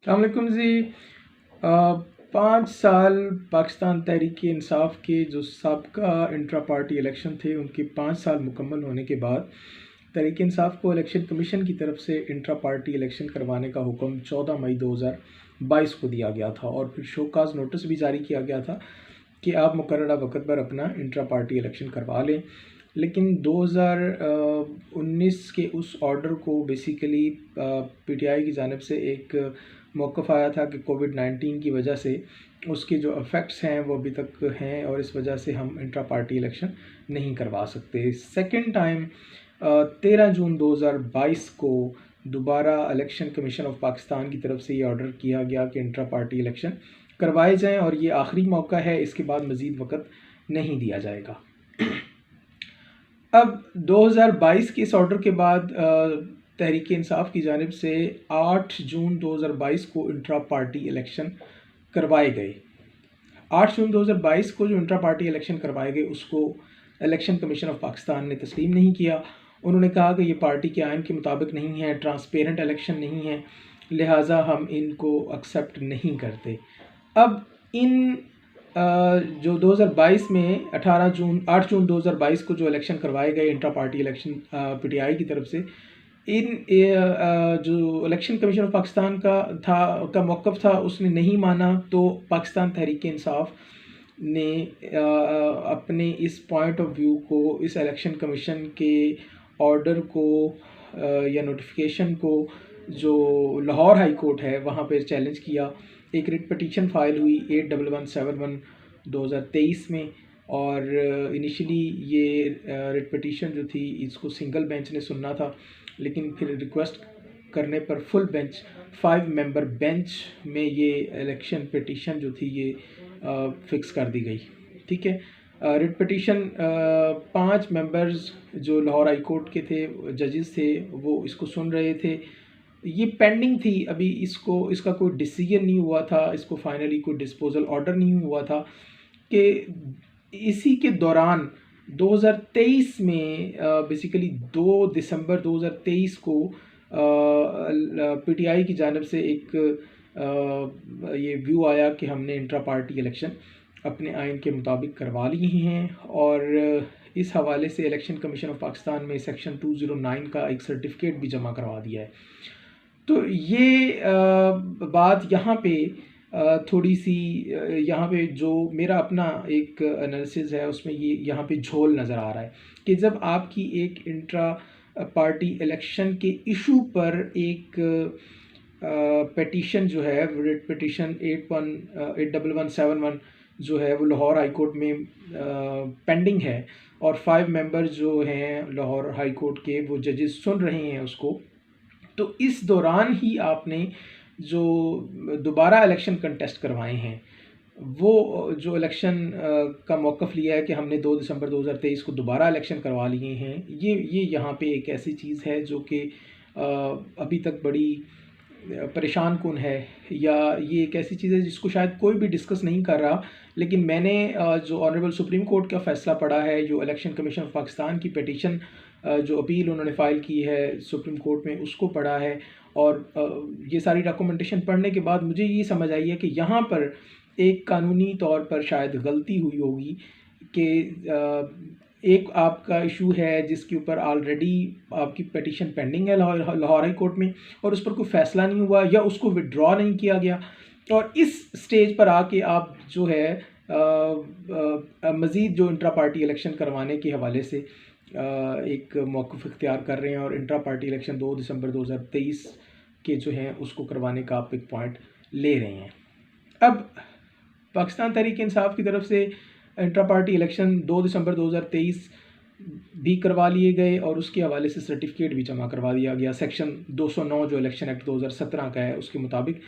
अस्सलामुअलैकुम जी। 5 साल पाकिस्तान तहरीक इंसाफ के जो साबका इंट्रा पार्टी इलेक्शन थे उनके 5 साल मुकम्मल होने के बाद तहरीक इंसाफ को इलेक्शन कमीशन की तरफ से इंट्रा पार्टी इलेक्शन करवाने का हुक्म 14 मई 2022 को दिया गया था और फिर शोकाज नोटिस भी जारी किया गया था कि आप मुकर्ररा वक़्त पर अपना इंट्रा पार्टी इलेक्शन करवा लें। लेकिन 2019 के उस ऑर्डर को बेसिकली पीटीआई की जानिब से एक मौक़िफ़ आया था कि कोविड-19 की वजह से उसके जो इफ़ेक्ट्स हैं वो अभी तक हैं और इस वजह से हम इंट्रा पार्टी इलेक्शन नहीं करवा सकते। सेकंड टाइम 13 जून 2022 को दोबारा इलेक्शन कमीशन ऑफ पाकिस्तान की तरफ से ये ऑर्डर किया गया कि इंट्रा पार्टी इलेक्शन करवाए जाएँ और ये आखिरी मौका है, इसके बाद मज़ीद वक़्त नहीं दिया जाएगा। अब 2022 के इस ऑर्डर के बाद तहरीक इंसाफ की जानिब से 8 जून 2022 को इंट्रा पार्टी इलेक्शन करवाए गए। 8 जून 2022 को जो इंट्रा पार्टी इलेक्शन करवाए गए उसको इलेक्शन कमीशन ऑफ पाकिस्तान ने तस्लीम नहीं किया। उन्होंने कहा कि ये पार्टी के आइन के मुताबिक नहीं है, ट्रांसपेरेंट इलेक्शन नहीं है, लिहाजा हम इनको एक्सेप्ट नहीं करते। अब इन जो 2022 में 8 जून 2022 को जो इलेक्शन करवाए गए इंट्रा पार्टी इलेक्शन पीटीआई की तरफ से, जो इलेक्शन कमीशन ऑफ पाकिस्तान का मौक़िफ़ था उसने नहीं माना, तो पाकिस्तान तहरीक इंसाफ ने अपने इस पॉइंट ऑफ व्यू को, इस इलेक्शन कमीशन के ऑर्डर को या नोटिफिकेशन को जो लाहौर हाई कोर्ट है वहाँ पे चैलेंज किया। एक रिट पटिशन फ़ाइल हुई 81171 2023 में और इनिशियली ये रिट पटिशन जो थी इसको सिंगल बेंच ने सुनना था, लेकिन फिर रिक्वेस्ट करने पर फुल बेंच 5 मेंबर बेंच में ये इलेक्शन पटिशन जो थी ये फ़िक्स कर दी गई। ठीक है, रिट पटिशन 5 मेंबर्स जो लाहौर हाई कोर्ट के थे, जजेस थे, वो इसको सुन रहे थे। ये पेंडिंग थी, अभी इसका कोई डिसीजन नहीं हुआ था, इसको फाइनली कोई डिस्पोजल ऑर्डर नहीं हुआ था कि इसी के दौरान 2023 में बेसिकली 2 दिसंबर 2023 को पीटीआई की जानिब से एक ये व्यू आया कि हमने इंट्रा पार्टी इलेक्शन अपने आइन के मुताबिक करवा लिए हैं और इस हवाले से इलेक्शन कमीशन ऑफ पाकिस्तान में सेक्शन 209 का एक सर्टिफिकेट भी जमा करवा दिया है। तो ये बात यहाँ पे थोड़ी सी यहाँ पे जो मेरा अपना एक एनालिसिस है उसमें ये यहाँ पे झोल नज़र आ रहा है कि जब आपकी एक इंट्रा पार्टी इलेक्शन के इशू पर एक पेटिशन जो है रिट पटिशन 81171 जो है वो लाहौर हाई कोर्ट में पेंडिंग है और 5 मेंबर्स जो हैं लाहौर हाई कोर्ट के वो जजेस सुन रहे हैं उसको, तो इस दौरान ही आपने जो दोबारा इलेक्शन कंटेस्ट करवाए हैं वो जो इलेक्शन का मौक़िफ़ लिया है कि हमने 2 दिसंबर 2023 को दोबारा इलेक्शन करवा लिए हैं, ये यहाँ पे एक ऐसी चीज़ है जो कि अभी तक बड़ी परेशान कुन है, या ये एक ऐसी चीज़ है जिसको शायद कोई भी डिस्कस नहीं कर रहा। लेकिन मैंने जो ऑनरेबल सुप्रीम कोर्ट का फ़ैसला पढ़ा है, जो इलेक्शन कमीशन ऑफ पाकिस्तान की पिटीशन जो अपील उन्होंने फ़ाइल की है सुप्रीम कोर्ट में उसको पढ़ा है और ये सारी डॉक्यूमेंटेशन पढ़ने के बाद मुझे ये समझ आई है कि यहाँ पर एक कानूनी तौर पर शायद गलती हुई होगी कि एक आपका इशू है जिसके ऊपर ऑलरेडी आपकी पिटीशन पेंडिंग है लाहौर हाई कोर्ट में और उस पर कोई फ़ैसला नहीं हुआ या उसको विड्रॉ नहीं किया गया, और इस स्टेज पर आके आप जो है मज़ीद जो इंट्रा पार्टी इलेक्शन करवाने के हवाले से एक मौक़िफ़ इख्तियार कर रहे हैं और इंट्रा पार्टी इलेक्शन 2 दिसंबर 2023 के जो हैं उसको करवाने का आप एक पॉइंट ले रहे हैं। अब पाकिस्तान तहरीक इंसाफ की तरफ से इंट्रा पार्टी इलेक्शन 2 दिसंबर 2023 भी करवा लिए गए और उसके हवाले से सर्टिफिकेट भी जमा करवा दिया गया सेक्शन 209 जो इलेक्शन एक्ट 2017 का है उसके मुताबिक,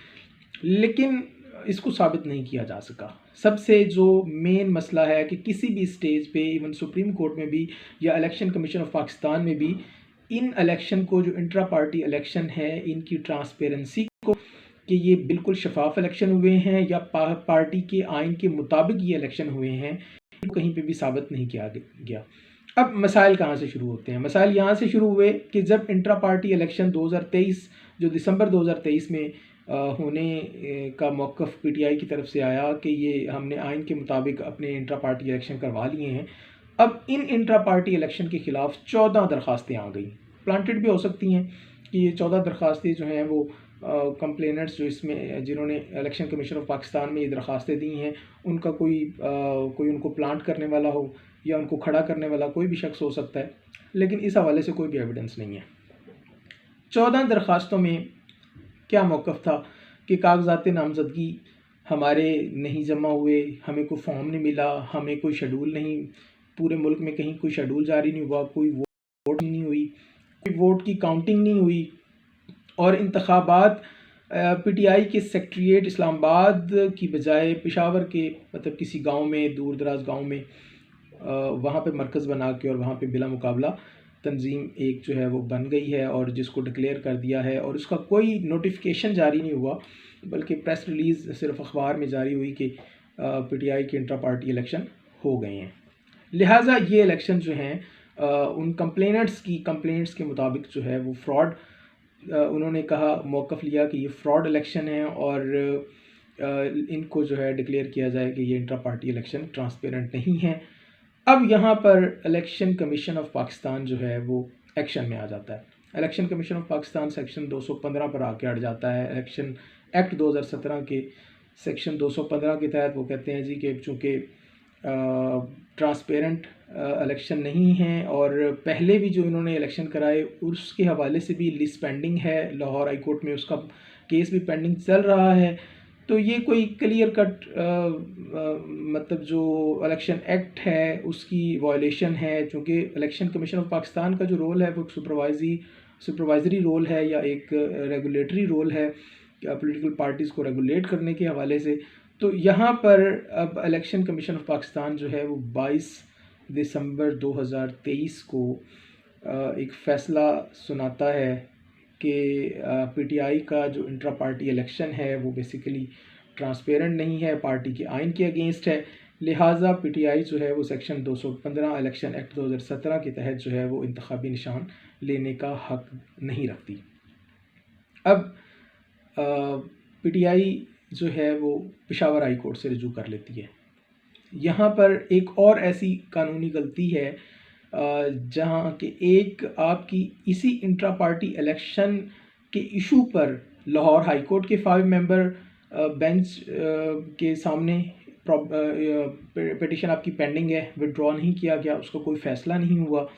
लेकिन इसको साबित नहीं किया जा सका। सबसे जो मेन मसला है कि किसी भी स्टेज पे, इवन सुप्रीम कोर्ट में भी या इलेक्शन कमीशन ऑफ पाकिस्तान में भी, इन इलेक्शन को जो इंट्रा पार्टी इलेक्शन है इनकी ट्रांसपेरेंसी को कि ये बिल्कुल शफाफ इलेक्शन हुए हैं या पार्टी के आइन के मुताबिक ये इलेक्शन हुए हैं, कहीं पे भी साबित नहीं किया गया। अब मसाइल कहाँ से शुरू होते हैं? मसाइल यहाँ से शुरू हुए कि जब इंट्रा पार्टी इलेक्शन 2023 जो दिसंबर 2023 में होने का मौक़िफ़ पीटीआई की तरफ से आया कि ये हमने आइन के मुताबिक अपने इंट्रा पार्टी इलेक्शन करवा लिए हैं। अब इन इंट्रा पार्टी इलेक्शन के ख़िलाफ़ 14 दरख्वास्तें आ गई। प्लांटेड भी हो सकती हैं कि ये 14 दरख्वास्तें जो हैं वो कंप्लेनेंट्स जो इसमें जिन्होंने इलेक्शन कमीशन ऑफ पाकिस्तान में ये दरख्वास्तें दी हैं, उनका कोई उनको प्लांट करने वाला हो या उनको खड़ा करने वाला कोई भी शख्स हो सकता है, लेकिन इस हवाले से कोई भी एविडेंस नहीं है। 14 दरख्वास्तों में क्या मौक़िफ़ था कि कागज़ात नामज़दगी हमारे नहीं जमा हुए, हमें कोई फॉर्म नहीं मिला, हमें कोई शेड्यूल नहीं, पूरे मुल्क में कहीं कोई शेड्यूल जारी नहीं हुआ, कोई वोट नहीं हुई, कोई वोट की काउंटिंग नहीं हुई और इंतखाबात पीटीआई के सेक्रेटेरिएट इस्लामाबाद की बजाय पेशावर के मतलब किसी गांव में, दूर दराज गांव में वहाँ पे मरकज़ बना के और वहाँ पे बिला मुकाबला तंजीम एक जो है वो बन गई है और जिसको डिक्लेयर कर दिया है और उसका कोई नोटिफिकेशन जारी नहीं हुआ, बल्कि प्रेस रिलीज़ सिर्फ अखबार में जारी हुई कि पीटीआई के इंट्रा पार्टी इलेक्शन हो गए हैं। लिहाजा ये इलेक्शन जो हैं उन कंप्लेंट्स के मुताबिक जो है वो फ्रॉड, उन्होंने कहा मौक़िफ़ लिया कि ये फ्रॉड इलेक्शन है और इनको जो है डिक्लेयर किया जाए कि ये इंट्रा पार्टी इलेक्शन ट्रांसपेरेंट नहीं है। अब यहाँ पर इलेक्शन कमीशन ऑफ पाकिस्तान जो है वो एक्शन में आ जाता है। Election commission of Pakistan section 215 पर आके अड़ जाता है। इलेक्शन एक्ट 2017 के सेक्शन 215 के तहत वो कहते हैं जी कि चूँकि ट्रांसपेरेंट इलेक्शन नहीं है और पहले भी जो इन्होंने इलेक्शन कराए उसके हवाले से भी लिस्ट पेंडिंग है, लाहौर हाई कोर्ट में उसका केस भी पेंडिंग चल रहा है, तो ये कोई क्लियर कट मतलब जो इलेक्शन एक्ट है उसकी वायलेशन है। चूँकि इलेक्शन कमीशन ऑफ पाकिस्तान का जो रोल है वो सुपरवाइजरी रोल है या एक रेगुलेटरी रोल है पॉलिटिकल पार्टीज़ को रेगुलेट करने के हवाले से। तो यहाँ पर अब इलेक्शन कमीशन ऑफ पाकिस्तान जो है वो 22 दिसंबर 2023 को एक फ़ैसला सुनाता है कि पीटीआई का जो इंट्रा पार्टी इलेक्शन है वो बेसिकली ट्रांसपेरेंट नहीं है, पार्टी के आइन के अगेंस्ट है। लिहाजा पीटीआई जो है वो सेक्शन 215 इलेक्शन एक्ट 2017 के तहत जो है वो इंतखाबी निशान लेने का हक नहीं रखती। अब पीटीआई जो है वो पेशावर हाई कोर्ट से रजू कर लेती है। यहाँ पर एक और ऐसी कानूनी गलती है जहाँ कि एक आपकी इसी इंट्रा पार्टी इलेक्शन के इशू पर लाहौर हाई कोर्ट के 5 मेंबर बेंच के सामने पिटिशन आपकी पेंडिंग है, विड्रॉ नहीं किया गया, उसका कोई फ़ैसला नहीं हुआ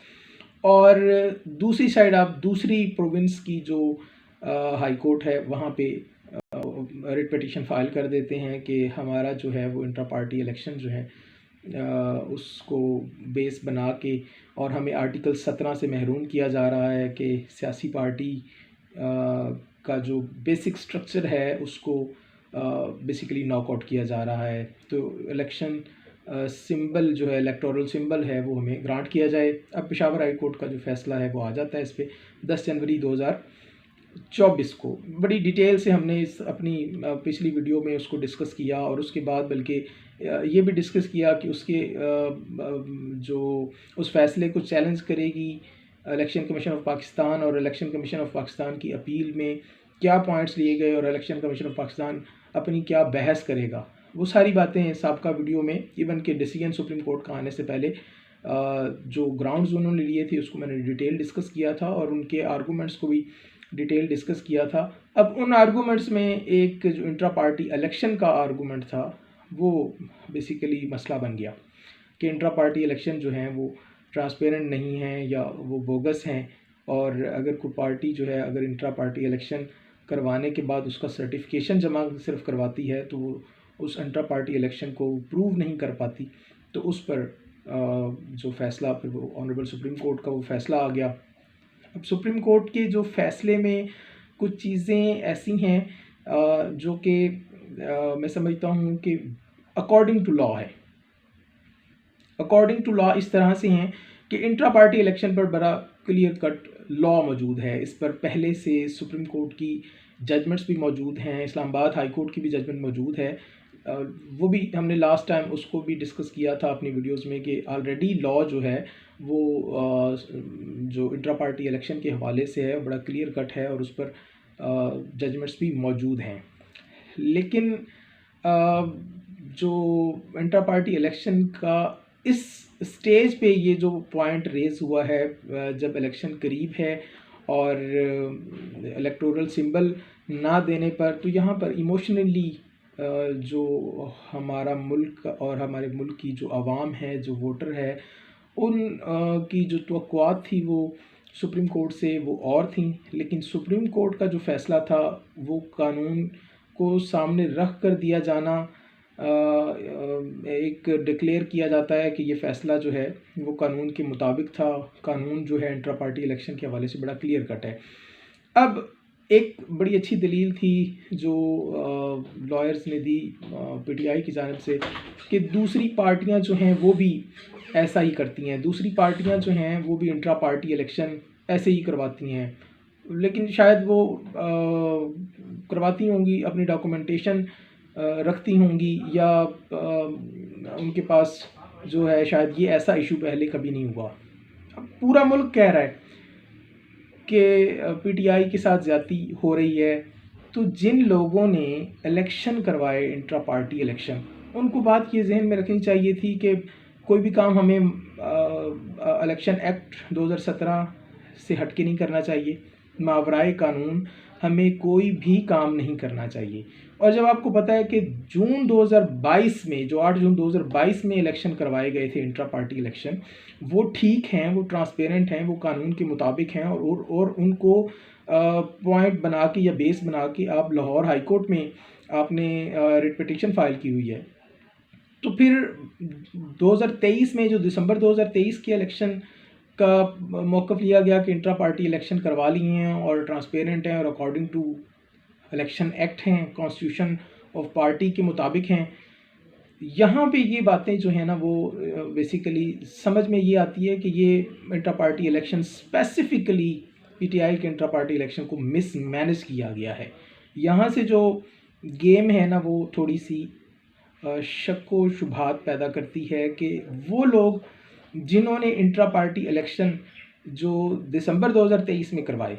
और दूसरी साइड आप दूसरी प्रोविंस की जो हाई कोर्ट है वहाँ पे रिट पिटिशन फ़ाइल कर देते हैं कि हमारा जो है वो इंट्रा पार्टी इलेक्शन जो है उसको बेस बना के और हमें आर्टिकल 17 से महरूम किया जा रहा है कि सियासी पार्टी का जो बेसिक स्ट्रक्चर है उसको बेसिकली नॉकआउट किया जा रहा है। तो इलेक्शन सिंबल जो है इलेक्टोरल सिंबल है वो हमें ग्रांट किया जाए। अब पेशावर हाई कोर्ट का जो फ़ैसला है वो आ जाता है इस पर 10 जनवरी 2024 को। बड़ी डिटेल से हमने इस अपनी पिछली वीडियो में उसको डिस्कस किया और उसके बाद बल्कि ये भी डिस्कस किया कि उसके जो उस फैसले को चैलेंज करेगी इलेक्शन कमीशन ऑफ पाकिस्तान और इलेक्शन कमीशन ऑफ पाकिस्तान की अपील में क्या पॉइंट्स लिए गए और इलेक्शन कमीशन ऑफ पाकिस्तान अपनी क्या बहस करेगा। वो सारी बातें साबका वीडियो में इवन के डिसीजन सुप्रीम कोर्ट का आने से पहले जो ग्राउंड्स उन्होंने लिए थे उसको मैंने डिटेल डिस्कस किया था और उनके आर्गूमेंट्स को भी डिटेल डिस्कस किया था। अब उन आर्गूमेंट्स में एक जो इंट्रा पार्टी इलेक्शन का आर्गूमेंट था वो बेसिकली मसला बन गया कि इंट्रा पार्टी इलेक्शन जो हैं वो ट्रांसपेरेंट नहीं हैं या वो बोगस हैं और अगर कोई पार्टी जो है अगर इंट्रा पार्टी इलेक्शन करवाने के बाद उसका सर्टिफिकेशन जमा सिर्फ करवाती है तो वो उस इंट्रा पार्टी इलेक्शन को प्रूव नहीं कर पाती। तो उस पर जो फ़ैसला फिर वो ऑनरेबल सुप्रीम कोर्ट का वो फ़ैसला आ गया। अब सुप्रीम कोर्ट के जो फ़ैसले में कुछ चीज़ें ऐसी हैं जो कि मैं समझता हूँ कि अकॉर्डिंग टू लॉ है। अकॉर्डिंग टू लॉ इस तरह से हैं कि इंट्रा पार्टी इलेक्शन पर बड़ा क्लियर कट लॉ मौजूद है। इस पर पहले से सुप्रीम कोर्ट की जजमेंट्स भी मौजूद हैं, इस्लामाबाद हाई कोर्ट की भी जजमेंट मौजूद है। वो भी हमने लास्ट टाइम उसको भी डिस्कस किया था अपनी वीडियोस में कि ऑलरेडी लॉ जो है वो जो इंट्रा पार्टी इलेक्शन के हवाले से है बड़ा क्लियर कट है और उस पर जजमेंट्स भी मौजूद हैं। लेकिन जो इंटर पार्टी इलेक्शन का इस स्टेज पे ये जो पॉइंट रेज हुआ है, जब इलेक्शन करीब है और इलेक्टोरल सिंबल ना देने पर, तो यहाँ पर इमोशनली जो हमारा मुल्क और हमारे मुल्क की जो आवाम है, जो वोटर है, उन की जो तवक्कुआत थी वो सुप्रीम कोर्ट से वो और थी। लेकिन सुप्रीम कोर्ट का जो फ़ैसला था वो कानून को सामने रख कर दिया जाना, एक डिक्लेयर किया जाता है कि ये फ़ैसला जो है वो कानून के मुताबिक था। कानून जो है इंटर पार्टी इलेक्शन के हवाले से बड़ा क्लियर कट है। अब एक बड़ी अच्छी दलील थी जो लॉयर्स ने दी पीटीआई की जानिब से कि दूसरी पार्टियां जो हैं वो भी ऐसा ही करती हैं, दूसरी पार्टियां जो हैं वो भी इंट्रा पार्टी इलेक्शन ऐसे ही करवाती हैं। लेकिन शायद वो करवाती होंगी, अपनी डॉक्यूमेंटेशन रखती होंगी, या उनके पास जो है शायद ये ऐसा इशू पहले कभी नहीं हुआ। अब पूरा मुल्क कह रहा है कि पीटीआई के साथ ज़्यादती हो रही है, तो जिन लोगों ने इलेक्शन करवाए इंट्रा पार्टी इलेक्शन, उनको बात ये जहन में रखनी चाहिए थी कि कोई भी काम हमें इलेक्शन एक्ट 2017 से हट के नहीं करना चाहिए। मावराए कानून हमें कोई भी काम नहीं करना चाहिए। और जब आपको पता है कि जून 2022 में, जो 8 जून 2022 में इलेक्शन करवाए गए थे इंट्रा पार्टी इलेक्शन, वो ठीक हैं, वो ट्रांसपेरेंट हैं, वो कानून के मुताबिक हैं, और उनको पॉइंट बना के या बेस बना के आप लाहौर हाई कोर्ट में आपने रिट पिटीशन फाइल की हुई है। तो फिर 2023 में जो दिसंबर 2023 के इलेक्शन का मौक़िफ़ लिया गया कि इंट्रा पार्टी इलेक्शन करवा लिए हैं और ट्रांसपेरेंट हैं और अकॉर्डिंग टू इलेक्शन एक्ट हैं, कॉन्स्टिट्यूशन ऑफ पार्टी के मुताबिक हैं, यहाँ पे ये बातें जो हैं ना वो बेसिकली समझ में ये आती है कि ये intra party election specifically PTI के इंट्रा पार्टी इलेक्शन को मिसमैनेज किया गया है। यहाँ से जो गेम है ना वो थोड़ी सी शक व शुबहात पैदा करती है कि वो लोग जिन्होंने इंट्रा पार्टी इलेक्शन जो दिसंबर 2023 में करवाए,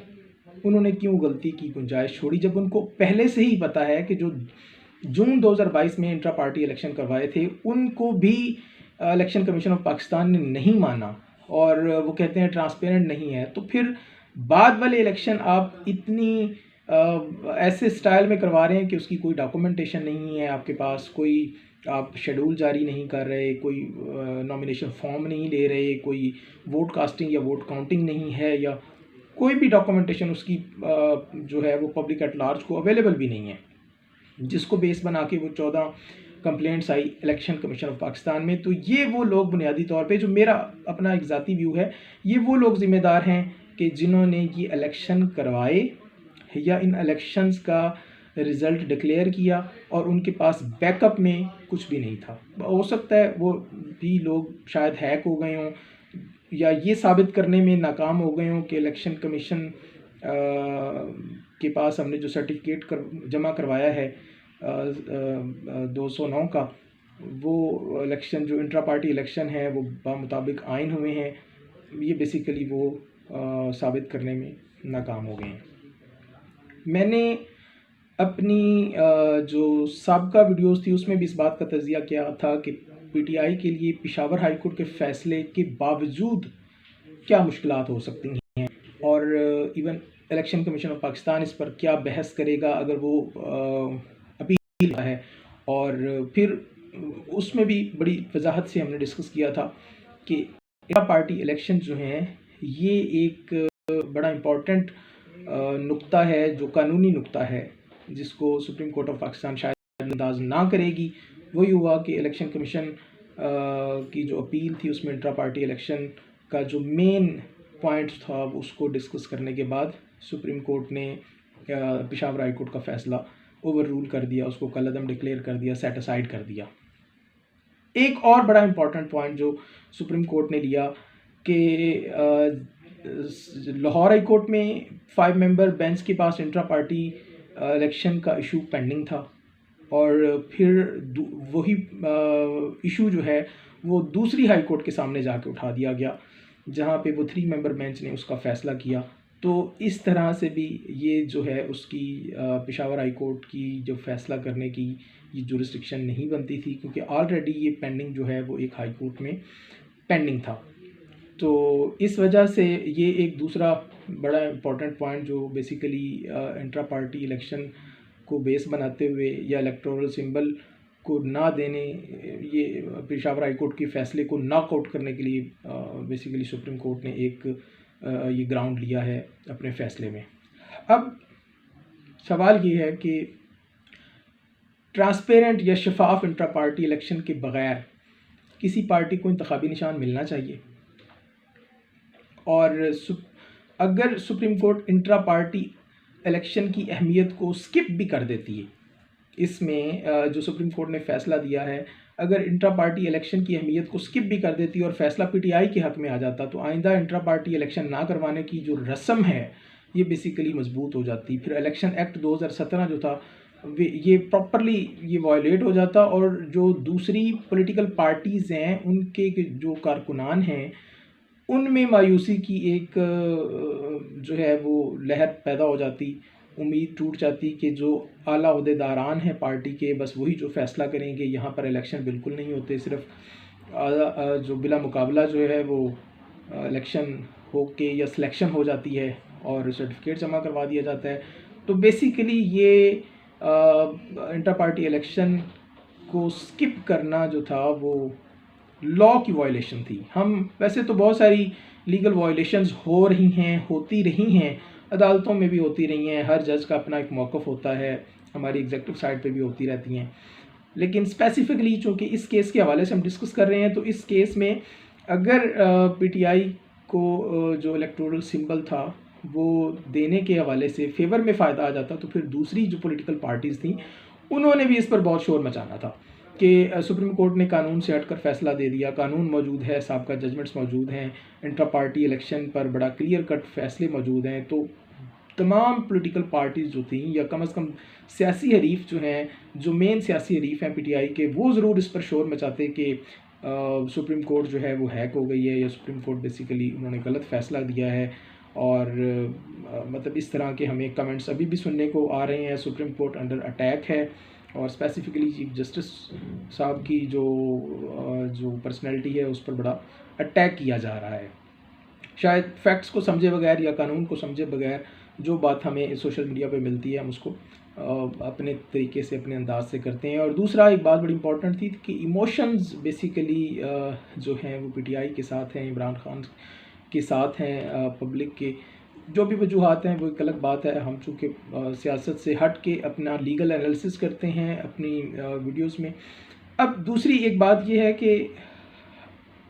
उन्होंने क्यों गलती की गुंजाइश छोड़ी, जब उनको पहले से ही पता है कि जो जून 2022 में इंट्रा पार्टी इलेक्शन करवाए थे उनको भी इलेक्शन कमीशन ऑफ पाकिस्तान ने नहीं माना और वो कहते हैं ट्रांसपेरेंट नहीं है। तो फिर बाद वाले इलेक्शन आप इतनी ऐसे स्टाइल में करवा रहे हैं कि उसकी कोई डॉक्यूमेंटेशन नहीं है आपके पास, कोई आप शेड्यूल जारी नहीं कर रहे, कोई नॉमिनेशन फॉर्म नहीं ले रहे, कोई वोट कास्टिंग या वोट काउंटिंग नहीं है, या कोई भी डॉक्यूमेंटेशन उसकी जो है वो पब्लिक एट लार्ज को अवेलेबल भी नहीं है, जिसको बेस बना के वो 14 complaints I election commission of Pakistan में। तो ये वो लोग बुनियादी तौर पे, जो मेरा अपना एक ज़ाती व्यू है, ये वो लोग ज़िम्मेदार हैं कि जिन्होंने ये इलेक्शन करवाए या इन इलेक्शंस का रिज़ल्ट डिक्लेयर किया और उनके पास बैकअप में कुछ भी नहीं था। हो सकता है वो भी लोग शायद हैक हो गए हों या ये साबित करने में नाकाम हो गए हों कि इलेक्शन कमीशन के पास हमने जो सर्टिफिकेट जमा करवाया है 209 का, वो इलेक्शन जो इंट्रा पार्टी इलेक्शन है वो बामुताबिक आइन हुए हैं, ये बेसिकली वो साबित करने में नाकाम हो गए हैं। मैंने अपनी जो साबका वीडियोस थी उसमें भी इस बात का तज़किया किया था कि पीटीआई के लिए पेशावर हाई कोर्ट के फ़ैसले के बावजूद क्या मुश्किलात हो सकती हैं, और even election commission of Pakistan इस पर क्या बहस करेगा अगर वो अपील है। और फिर उसमें भी बड़ी वजाहत से हमने डिस्कस किया था कि इंट्रा पार्टी इलेक्शन जो हैं ये एक बड़ा इम्पॉर्टेंट नुक्ता है, जो कानूनी नुक्ता है, जिसको सुप्रीम कोर्ट ऑफ पाकिस्तान शायद अंदाज ना करेगी। वही हुआ कि इलेक्शन कमीशन की जो अपील थी उसमें इंट्रा पार्टी इलेक्शन का जो मेन पॉइंट था उसको डिस्कस करने के बाद सुप्रीम कोर्ट ने पेशावर हाई कोर्ट का फ़ैसला ओवर रूल कर दिया, उसको कलअदम डिक्लेयर कर दिया, सेट असाइड कर दिया। एक और बड़ा इम्पॉर्टेंट पॉइंट जो सुप्रीम कोर्ट ने लिया कि लाहौर हाई कोर्ट में 5 मेंबर बेंच के पास इंट्रा पार्टी इलेक्शन का इशू पेंडिंग था, और फिर वही इशू जो है वो दूसरी हाई कोर्ट के सामने जाके उठा दिया गया, जहाँ पे वो 3 मेंबर बेंच ने उसका फ़ैसला किया तो इस तरह से भी ये जो है उसकी पेशावर हाई कोर्ट की जो फ़ैसला करने की ये जुरिस्डिक्शन नहीं बनती थी, क्योंकि ऑलरेडी ये पेंडिंग जो है वो एक हाई कोर्ट में पेंडिंग था। तो इस वजह से ये एक दूसरा बड़ा इम्पोर्टेंट पॉइंट जो बेसिकली इंट्रा पार्टी इलेक्शन को बेस बनाते हुए या इलेक्टोरल सिंबल को ना देने, ये पेशावर हाई कोर्ट के फ़ैसले को नॉकआउट करने के लिए बेसिकली सुप्रीम कोर्ट ने एक ये ग्राउंड लिया है अपने फ़ैसले में। अब सवाल ये है कि ट्रांसपेरेंट या शफाफ इंट्रा पार्टी इलेक्शन के बग़ैर किसी पार्टी को इंतखाबी निशान मिलना चाहिए, और अगर supreme court intra party election की अहमियत को स्किप भी कर देती है, इसमें जो सुप्रीम कोर्ट ने फ़ैसला दिया है, अगर इंट्रा पार्टी इलेक्शन की अहमियत को स्किप भी कर देती और फ़ैसला पीटीआई के हक़ में आ जाता, तो आइंदा इंट्रा पार्टी इलेक्शन ना करवाने की जो रस्म है ये बेसिकली मजबूत हो जाती। फिर इलेक्शन एक्ट 2017 जो था ये प्रॉपरली ये वायलेट हो जाता, और जो दूसरी पॉलिटिकल पार्टीज़ हैं उनके जो कारकुनान हैं उनमें मायूसी की एक जो है वो लहर पैदा हो जाती, उम्मीद टूट जाती कि जो आला अहदेदारान हैं पार्टी के बस वही जो फ़ैसला करेंगे, यहाँ पर इलेक्शन बिल्कुल नहीं होते, सिर्फ जो बिला मुकाबला जो है वो इलेक्शन हो के या सिलेक्शन हो जाती है और सर्टिफिकेट जमा करवा दिया जाता है। तो बेसिकली ये इंटर पार्टी इलेक्शन को स्किप करना जो था वो लॉ की वायलेशन थी। हम वैसे तो बहुत सारी लीगल वायलेशंस हो रही हैं, होती रही हैं, अदालतों में भी होती रही हैं, हर जज का अपना एक मौक़िफ़ होता है, हमारी एग्जीक्यूटिव साइड पे भी होती रहती हैं। लेकिन स्पेसिफ़िकली चूँकि इस केस के हवाले से हम डिस्कस कर रहे हैं, तो इस केस में अगर पीटीआई को जो इलेक्टोरल सिंबल था वो देने के हवाले से फेवर में फ़ायदा आ जाता, तो फिर दूसरी जो पॉलिटिकल पार्टीज़ थी उन्होंने भी इस पर बहुत शोर मचाना था कि सुप्रीम कोर्ट ने कानून से हटकर फ़ैसला दे दिया, कानून मौजूद है, साबिक़ा जजमेंट्स मौजूद हैं, इंट्रा पार्टी इलेक्शन पर बड़ा क्लियर कट फ़ैसले मौजूद हैं। तो तमाम पॉलिटिकल पार्टीज़ जो थी, या कम से कम सियासी हरीफ जो हैं, जो मेन सियासी हरीफ हैं पीटीआई के, वो ज़रूर इस पर शोर मचाते कि सुप्रीम कोर्ट जो है वो हैक हो गई है, या सुप्रीम कोर्ट बेसिकली उन्होंने गलत फ़ैसला दिया है, और मतलब इस तरह के हमें कमेंट्स अभी भी सुनने को आ रहे हैं। सुप्रीम कोर्ट अंडर अटैक है, और स्पेसिफ़िकली चीफ जस्टिस साहब की जो पर्सनैलिटी है उस पर बड़ा अटैक किया जा रहा है। शायद फैक्ट्स को समझे बगैर या कानून को समझे बगैर जो बात हमें सोशल मीडिया पे मिलती है हम उसको अपने तरीके से, अपने अंदाज से करते हैं। और दूसरा एक बात बड़ी इंपॉर्टेंट थी कि इमोशंस बेसिकली जो हैं वो पीटीआई के साथ हैं, इमरान खान के साथ हैं, पब्लिक के जो भी वजूहात हैं वो एक अलग बात है। हम चूँकि सियासत से हट के अपना लीगल एनालिसिस करते हैं अपनी वीडियोस में। अब दूसरी एक बात ये है कि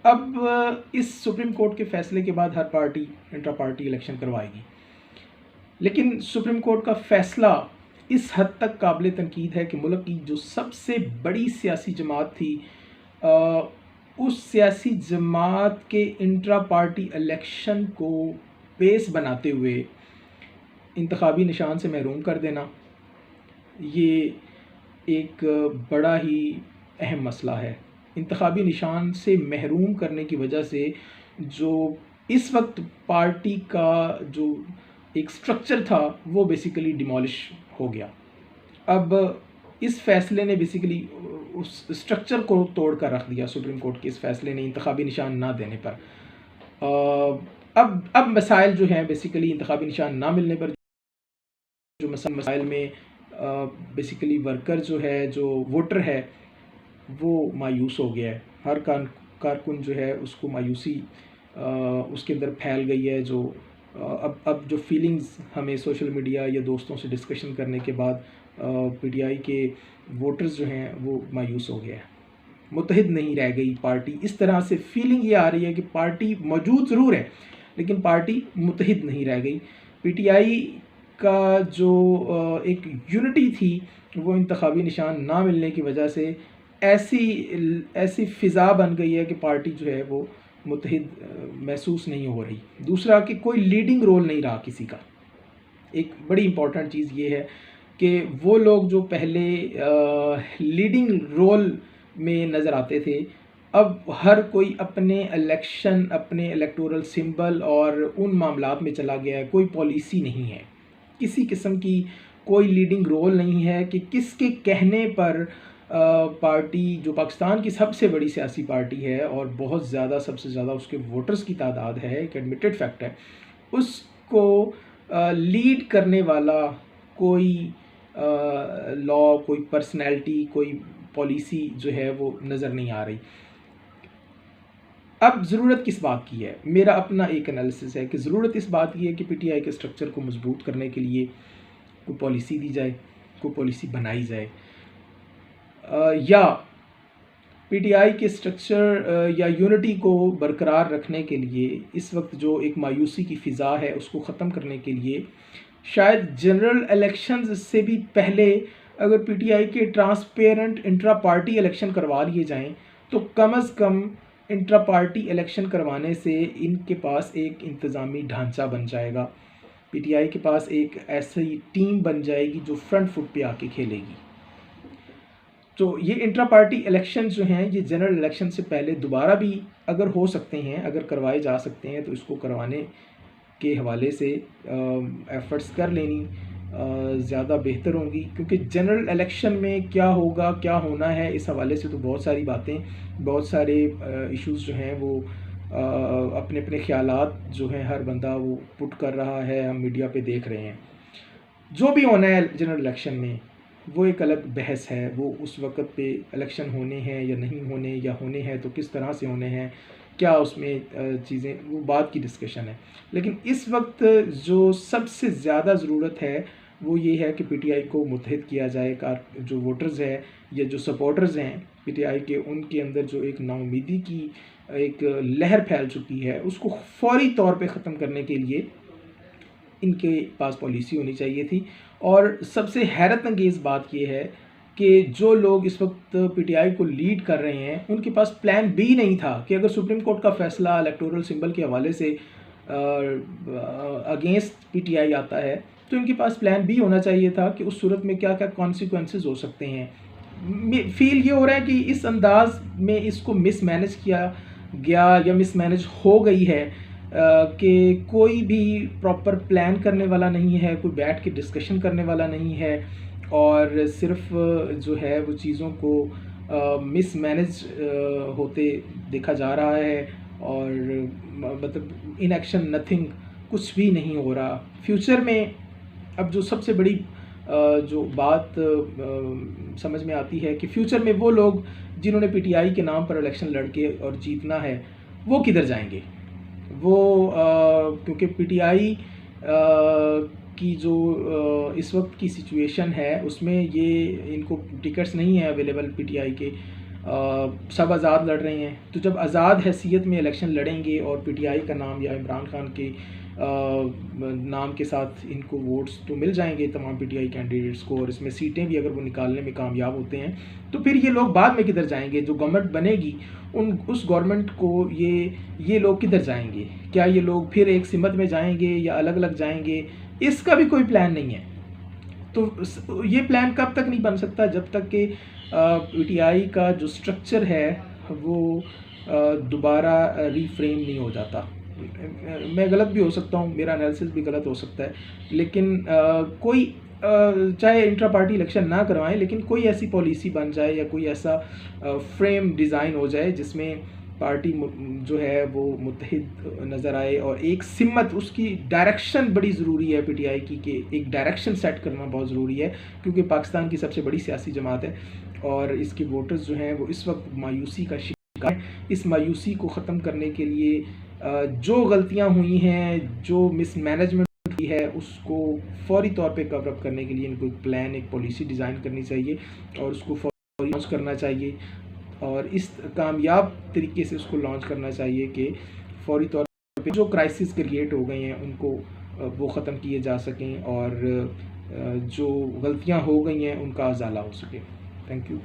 अब इस सुप्रीम कोर्ट के फ़ैसले के बाद हर पार्टी इंट्रा पार्टी इलेक्शन करवाएगी, लेकिन सुप्रीम कोर्ट का फ़ैसला इस हद तक काबिल तनकीद है कि मुल्क की जो सबसे बड़ी सियासी जमात थी उस सियासी जमात के इंट्रा पार्टी इलेक्शन को बेस बनाते हुए इंतखाबी निशान से महरूम कर देना, ये एक बड़ा ही अहम मसला है। इंतखाबी निशान से महरूम करने की वजह से जो इस वक्त पार्टी का जो एक स्ट्रक्चर था वो बेसिकली डिमोलिश हो गया। अब इस फ़ैसले ने बेसिकली उस स्ट्रक्चर को तोड़ कर रख दिया। सुप्रीम कोर्ट के इस फ़ैसले ने इंतखाबी निशान ना देने पर अब मसाइल जो हैं बेसिकली इंतखाबी निशान ना मिलने पर जो मसाइल में बेसिकली वर्कर जो है, जो वोटर है वो मायूस हो गया है। हर कारकुन जो है उसको मायूसी उसके अंदर फैल गई है। जो अब जो फीलिंग्स हमें सोशल मीडिया या दोस्तों से डिस्कशन करने के बाद पीटीआई के वोटर्स जो हैं वो मायूस हो गया है, मुत्तहिद नहीं रह गई पार्टी। इस तरह से फीलिंग ये आ रही है कि पार्टी मौजूद ज़रूर है लेकिन पार्टी मुत्तहिद नहीं रह गई। पीटीआई का जो एक यूनिटी थी वो इंतखाबी निशान ना मिलने की वजह से ऐसी फ़िज़ा बन गई है कि पार्टी जो है वो मुत्तहिद महसूस नहीं हो रही। दूसरा कि कोई लीडिंग रोल नहीं रहा किसी का। एक बड़ी इम्पॉर्टेंट चीज़ ये है कि वो लोग जो पहले लीडिंग रोल में नज़र आते थे अब हर कोई अपने इलेक्शन, अपने इलेक्टोरल सिंबल और उन मामलात में चला गया है। कोई पॉलिसी नहीं है, किसी किस्म की कोई लीडिंग रोल नहीं है कि किसके कहने पर पार्टी जो पाकिस्तान की सबसे बड़ी सियासी पार्टी है और बहुत ज़्यादा, सबसे ज़्यादा उसके वोटर्स की तादाद है, एक एडमिटेड फैक्ट है, उसको लीड करने वाला कोई लॉ, कोई पर्सनैलिटी, कोई पॉलिसी जो है वो नज़र नहीं आ रही। अब ज़रूरत किस बात की है? मेरा अपना एक एनालिसिस है कि ज़रूरत इस बात की है कि पीटीआई के स्ट्रक्चर को मजबूत करने के लिए कोई पॉलिसी दी जाए, कोई पॉलिसी बनाई जाए, या पीटीआई के स्ट्रक्चर या यूनिटी को बरकरार रखने के लिए इस वक्त जो एक मायूसी की फ़िज़ा है उसको ख़त्म करने के लिए शायद जनरल इलेक्शंस से भी पहले अगर पीटीआई के ट्रांसपेरेंट इंट्रा पार्टी इलेक्शन करवा लिए जाएं तो कम अज़ कम इंट्रा पार्टी इलेक्शन करवाने से इनके पास एक इंतज़ामी ढांचा बन जाएगा, पीटीआई के पास एक ऐसी टीम बन जाएगी जो फ्रंट फुट पे आके खेलेगी। तो ये इंट्रा पार्टी इलेक्शन जो हैं ये जनरल इलेक्शन से पहले दोबारा भी अगर हो सकते हैं, अगर करवाए जा सकते हैं तो इसको करवाने के हवाले से एफ़र्ट्स कर लेनी ज़्यादा बेहतर होंगी, क्योंकि जनरल इलेक्शन में क्या होगा, क्या होना है, इस हवाले से तो बहुत सारी बातें, बहुत सारे इश्यूज़ जो हैं वो अपने अपने ख़यालात जो हैं हर बंदा वो पुट कर रहा है, हम मीडिया पे देख रहे हैं। जो भी होना है जनरल इलेक्शन में वो एक अलग बहस है, वो उस वक्त पे इलेक्शन होने हैं या नहीं होने, या होने हैं तो किस तरह से होने हैं, क्या उसमें चीज़ें, वो बात की डिस्कशन है। लेकिन इस वक्त जो सबसे ज़्यादा ज़रूरत है वो ये है कि पीटीआई को मुत्तहिद किया जाए, जो वोटर्स हैं या जो सपोर्टर्स हैं पीटीआई के, उनके अंदर जो एक नाउमीदी की एक लहर फैल चुकी है उसको फौरी तौर पे ख़त्म करने के लिए इनके पास पॉलिसी होनी चाहिए थी। और सबसे हैरत अंगेज़ बात यह है कि जो लोग इस वक्त पीटीआई को लीड कर रहे हैं उनके पास प्लान बी नहीं था कि अगर सुप्रीम कोर्ट का फ़ैसला इलेक्टोरल सिंबल के हवाले से अगेंस्ट पीटीआई आता है तो इनके पास प्लान बी होना चाहिए था कि उस सूरत में क्या क्या कॉन्सिक्वेंसेस हो सकते हैं। फील ये हो रहा है कि इस अंदाज में इसको मिसमैनेज किया गया या मिसमैनेज हो गई है कि कोई भी प्रॉपर प्लान करने वाला नहीं है, कोई बैठ के डिस्कशन करने वाला नहीं है, और सिर्फ जो है वो चीज़ों को मिसमैनेज होते देखा जा रहा है, और मतलब इन एक्शन नथिंग, कुछ भी नहीं हो रहा। फ्यूचर में अब जो सबसे बड़ी जो बात समझ में आती है कि फ्यूचर में वो लोग जिन्होंने पीटीआई के नाम पर इलेक्शन लड़के और जीतना है वो किधर जाएंगे, वो क्योंकि पीटीआई की जो इस वक्त की सिचुएशन है उसमें ये इनको टिकट्स नहीं है अवेलेबल पीटीआई के, सब आज़ाद लड़ रहे हैं। तो जब आज़ाद हैसियत में इलेक्शन लड़ेंगे और पीटीआई का नाम या इमरान खान के नाम के साथ इनको वोट्स तो मिल जाएंगे तमाम पीटीआई कैंडिडेट्स को, और इसमें सीटें भी अगर वो निकालने में कामयाब होते हैं तो फिर ये लोग बाद में किधर जाएंगे, जो गवर्नमेंट बनेगी उस गवर्नमेंट को ये लोग किधर जाएंगे, क्या ये लोग फिर एक सिमत में जाएंगे या अलग अलग जाएंगे, इसका भी कोई प्लान नहीं है। तो ये प्लान कब तक नहीं बन सकता, जब तक कि पीटीआई का जो स्ट्रक्चर है वो दोबारा रीफ्रेम नहीं हो जाता। मैं गलत भी हो सकता हूँ, मेरा एनालिसिस भी गलत हो सकता है, लेकिन कोई चाहे इंट्रा पार्टी इलेक्शन ना करवाएं लेकिन कोई ऐसी पॉलिसी बन जाए या कोई ऐसा फ्रेम डिज़ाइन हो जाए जिसमें पार्टी जो है वो मुत्तहिद नज़र आए और एक सिमत, उसकी डायरेक्शन बड़ी ज़रूरी है पीटीआई की, कि एक डायरेक्शन सेट करना बहुत ज़रूरी है, क्योंकि पाकिस्तान की सबसे बड़ी सियासी जमात है और इसके वोटर्स जो हैं वो इस वक्त मायूसी का शिकार है। इस मायूसी को ख़त्म करने के लिए जो गलतियाँ हुई हैं, जो मिसमैनेजमेंट हुई है, उसको फौरी तौर पे कवर अप करने के लिए इनको एक प्लान, एक पॉलिसी डिज़ाइन करनी चाहिए और उसको फौरी लॉन्च करना चाहिए, और इस कामयाब तरीके से उसको लॉन्च करना चाहिए कि फौरी तौर पे जो क्राइसिस क्रिएट हो गए हैं उनको वो ख़त्म किए जा सकें और जो गलतियां हो गई हैं उनका अज़ाला हो सके। Thank you.